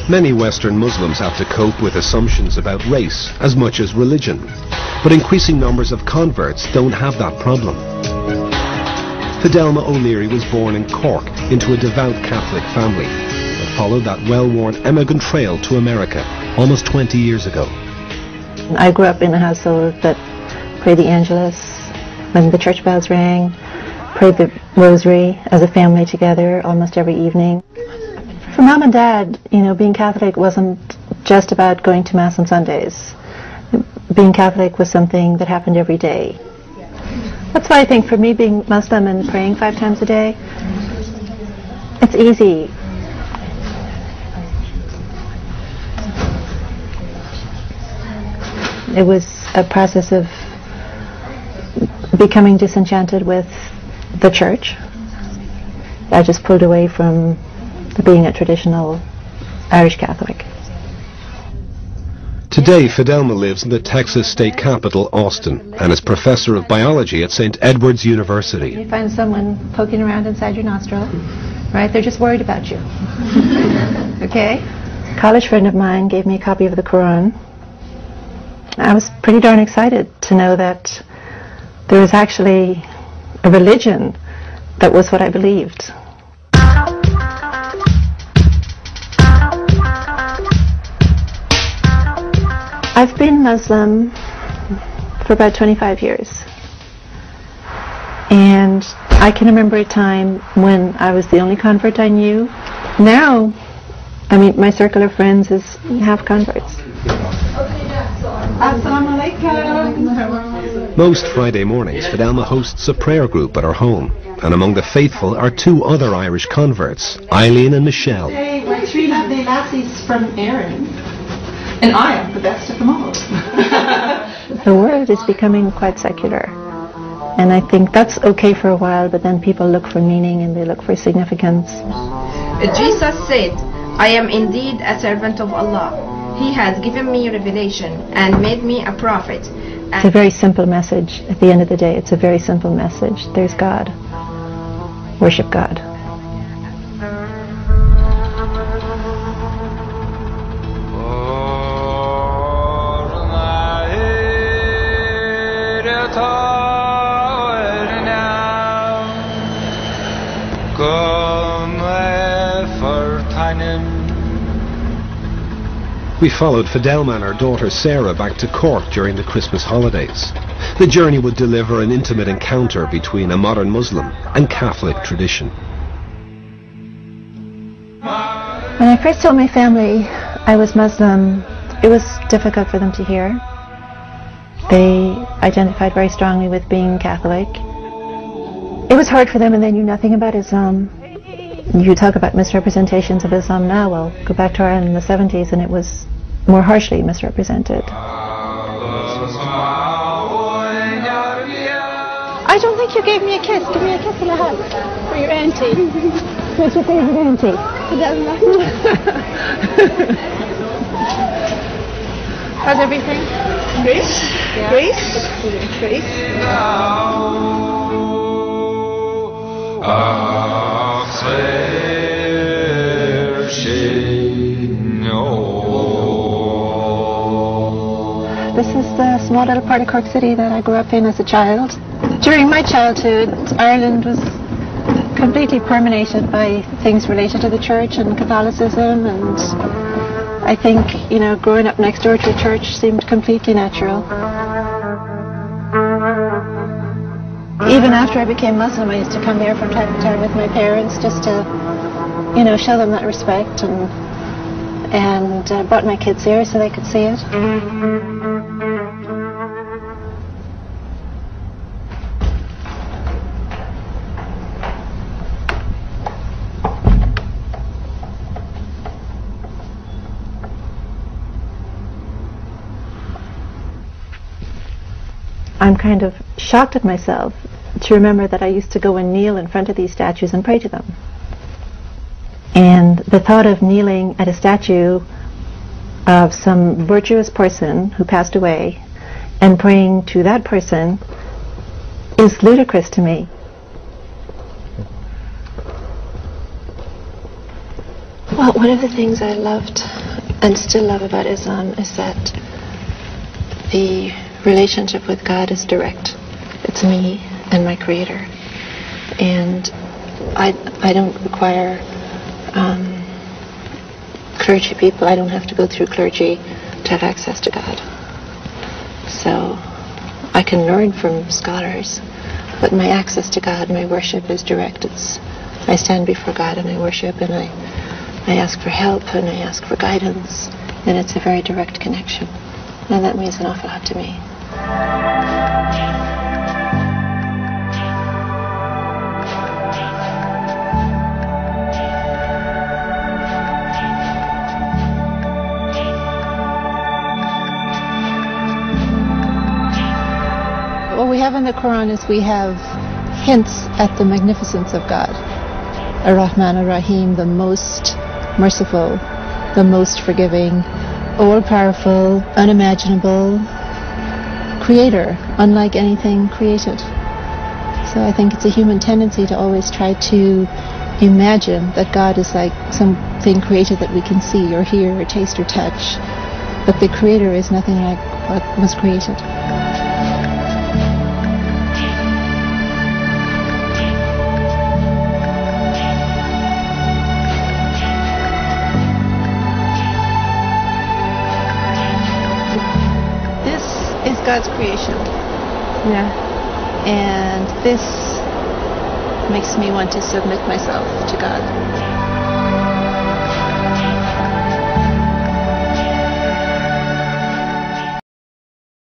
Many Western Muslims have to cope with assumptions about race as much as religion, but increasing numbers of converts don't have that problem. Fidelma O'Leary was born in Cork into a devout Catholic family, but followed that well-worn emigrant trail to America almost 20 years ago. I grew up in a household that prayed the Angelus when the church bells rang, prayed the rosary as a family together almost every evening. For Mom and Dad, being Catholic wasn't just about going to Mass on Sundays. Being Catholic was something that happened every day. That's why I think for me, being Muslim and praying 5 times a day, it's easy. It was a process of becoming disenchanted with the church. I just pulled away from being a traditional Irish Catholic. Today, Fidelma lives in the Texas state capital, Austin, and is professor of biology at St. Edward's University. You find someone poking around inside your nostril, right? They're just worried about you. Okay? A college friend of mine gave me a copy of the Quran. I was pretty darn excited to know that there was actually a religion that was what I believed. I've been Muslim for about 25 years. And I can remember a time when I was the only convert I knew. Now, my circle of friends is half converts. Most Friday mornings, Fidelma hosts a prayer group at her home, and among the faithful are 2 other Irish converts, Eileen and Michelle. Hey, we're 3 lovely lassies from Erin, and I am the best of them all. The world is becoming quite secular, and I think that's okay for a while, but then people look for meaning and they look for significance. Jesus said, "I am indeed a servant of Allah. He has given me revelation and made me a prophet." It's a very simple message. At the end of the day, it's a very simple message. There's God. Worship God. We followed Fidelma and her daughter Sarah back to Cork during the Christmas holidays. The journey would deliver an intimate encounter between a modern Muslim and Catholic tradition. When I first told my family I was Muslim, it was difficult for them to hear. They identified very strongly with being Catholic. It was hard for them, and they knew nothing about Islam. You talk about misrepresentations of Islam now, well, go back to Ireland in the 70s and it was more harshly misrepresented. I don't think you gave me a kiss. Give me a kiss and a hug for your auntie. What's your favorite auntie? How's everything? Great. Yeah. Great. Great. This is the small little part of Cork City that I grew up in as a child. During my childhood, Ireland was completely permeated by things related to the church and Catholicism, and I think, growing up next door to a church seemed completely natural. Even after I became Muslim, I used to come here from time to time with my parents just to, show them that respect, and brought my kids here so they could see it. I'm kind of shocked at myself to remember that I used to go and kneel in front of these statues and pray to them. And the thought of kneeling at a statue of some virtuous person who passed away and praying to that person is ludicrous to me. Well, one of the things I loved and still love about Islam is that the relationship with God is direct. It's me and my Creator. And I don't require clergy people. I don't have to go through clergy to have access to God. So I can learn from scholars, but my access to God, my worship is direct. I stand before God and I worship, and I ask for help and I ask for guidance, and it's a very direct connection. And that means an awful lot to me. What we have in the Quran is we have hints at the magnificence of God. Ar-Rahman Ar-Rahim, the most merciful, the most forgiving, all-powerful, unimaginable creator, unlike anything created. So I think it's a human tendency to always try to imagine that God is like something created that we can see or hear or taste or touch. But the creator is nothing like what was created. God's creation. Yeah. And this makes me want to submit myself to God.